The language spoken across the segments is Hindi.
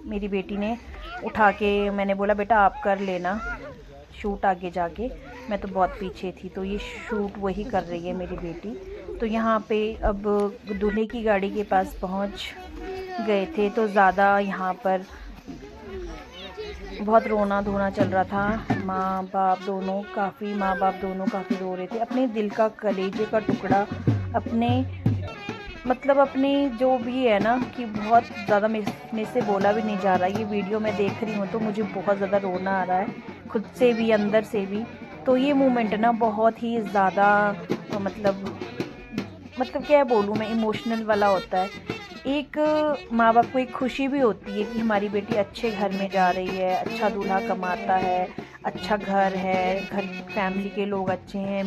मेरी बेटी ने उठा के, मैंने बोला बेटा आप कर लेना शूट आगे जाके, मैं तो बहुत पीछे थी। तो ये शूट वही कर रही है मेरी बेटी। तो यहाँ पे अब दूल्हे की गाड़ी के पास पहुँच गए थे, तो ज़्यादा यहाँ पर बहुत रोना धोना चल रहा था। माँ बाप दोनों काफ़ी रो रहे थे। अपने दिल का कलेजे का टुकड़ा, अपने मतलब अपने जो भी है ना, कि बहुत ज़्यादा मेरे से बोला भी नहीं जा रहा। ये वीडियो मैं देख रही हूँ तो मुझे बहुत ज़्यादा रोना आ रहा है, खुद से भी अंदर से भी। तो ये मोमेंट ना बहुत ही ज़्यादा मतलब क्या बोलूँ मैं, इमोशनल वाला होता है। एक माँ बाप को एक खुशी भी होती है कि हमारी बेटी अच्छे घर में जा रही है, अच्छा दूल्हा कमाता है, अच्छा घर है, घर फैमिली के लोग अच्छे हैं,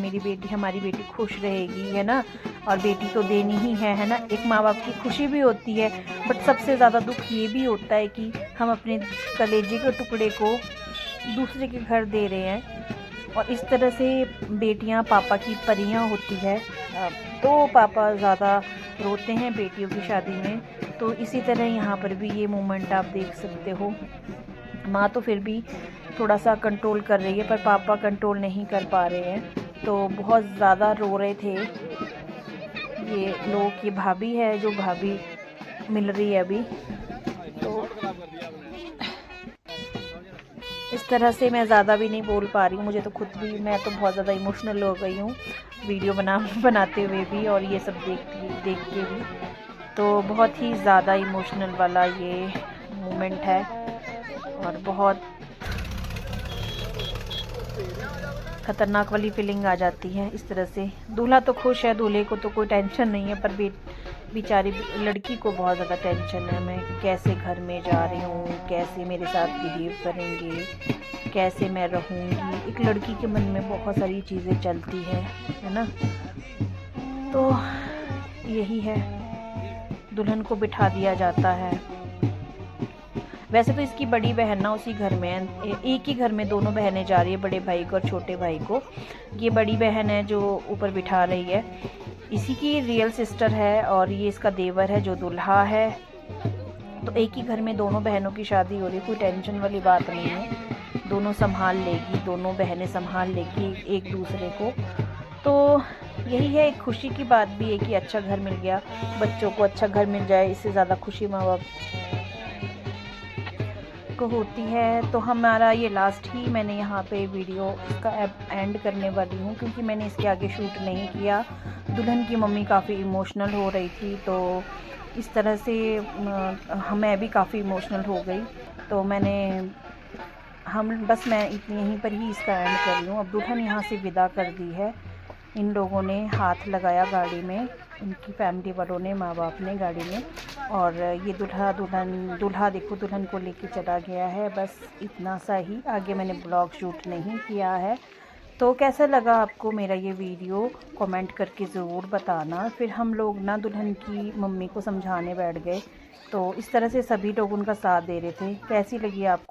हमारी बेटी खुश रहेगी, है ना। और बेटी तो देनी ही है ना। एक माँ बाप की खुशी भी होती है, बट सबसे ज़्यादा दुख ये भी होता है कि हम अपने कलेजे के टुकड़े को दूसरे के घर दे रहे हैं। और इस तरह से बेटियां पापा की परियां होती है। तो पापा ज़्यादा रोते हैं बेटियों की शादी में। तो इसी तरह यहाँ पर भी ये मोमेंट आप देख सकते हो। माँ तो फिर भी थोड़ा सा कंट्रोल कर रही है, पर पापा कंट्रोल नहीं कर पा रहे हैं, तो बहुत ज़्यादा रो रहे थे ये लोग। ये भाभी है, जो भाभी मिल रही है अभी। तो इस तरह से मैं ज़्यादा भी नहीं बोल पा रही हूँ, मुझे तो खुद भी, मैं तो बहुत ज़्यादा इमोशनल हो गई हूँ वीडियो बनाते हुए भी, और ये सब देख के भी। तो बहुत ही ज़्यादा इमोशनल वाला ये मोमेंट है, और बहुत ख़तरनाक वाली फीलिंग आ जाती है इस तरह से। दूल्हा तो खुश है, दूल्हे को तो कोई टेंशन नहीं है, पर बेचारी लड़की को बहुत ज़्यादा टेंशन है। मैं कैसे घर में जा रही हूँ, कैसे मेरे साथ बिहेव करेंगे, कैसे मैं रहूँगी। एक लड़की के मन में बहुत सारी चीज़ें चलती है ना। तो यही है, दुल्हन को बिठा दिया जाता है। वैसे तो इसकी बड़ी बहन ना उसी घर में है, एक ही घर में दोनों बहनें जा रही है, बड़े भाई को और छोटे भाई को। ये बड़ी बहन है जो ऊपर बिठा रही है, इसी की रियल सिस्टर है, और ये इसका देवर है जो दूल्हा है। तो एक ही घर में दोनों बहनों की शादी हो रही है, कोई टेंशन वाली बात नहीं है। दोनों संभाल लेगी, दोनों बहनें संभाल लेगी एक दूसरे को। तो यही है, एक खुशी की बात भी है कि अच्छा घर मिल गया, बच्चों को अच्छा घर मिल जाए, इससे ज़्यादा खुशी माँ बाप को होती है। तो हमारा ये लास्ट ही, मैंने यहाँ पे वीडियो इसका एंड करने वाली हूँ, क्योंकि मैंने इसके आगे शूट नहीं किया। दुल्हन की मम्मी काफ़ी इमोशनल हो रही थी, तो इस तरह से मैं भी काफ़ी इमोशनल हो गई। तो मैं यहीं पर ही इसका एंड कर रही हूँ। अब दुल्हन यहाँ से विदा कर दी है। इन लोगों ने हाथ लगाया गाड़ी में, इनकी फैमिली वालों ने, माँ बाप ने गाड़ी में, और ये दूल्हा देखो दुल्हन को लेके चला गया है। बस इतना सा ही, आगे मैंने ब्लॉग शूट नहीं किया है। तो कैसा लगा आपको मेरा ये वीडियो, कमेंट करके ज़रूर बताना। फिर हम लोग ना दुल्हन की मम्मी को समझाने बैठ गए, तो इस तरह से सभी लोग उनका साथ दे रहे थे। कैसी लगी आपको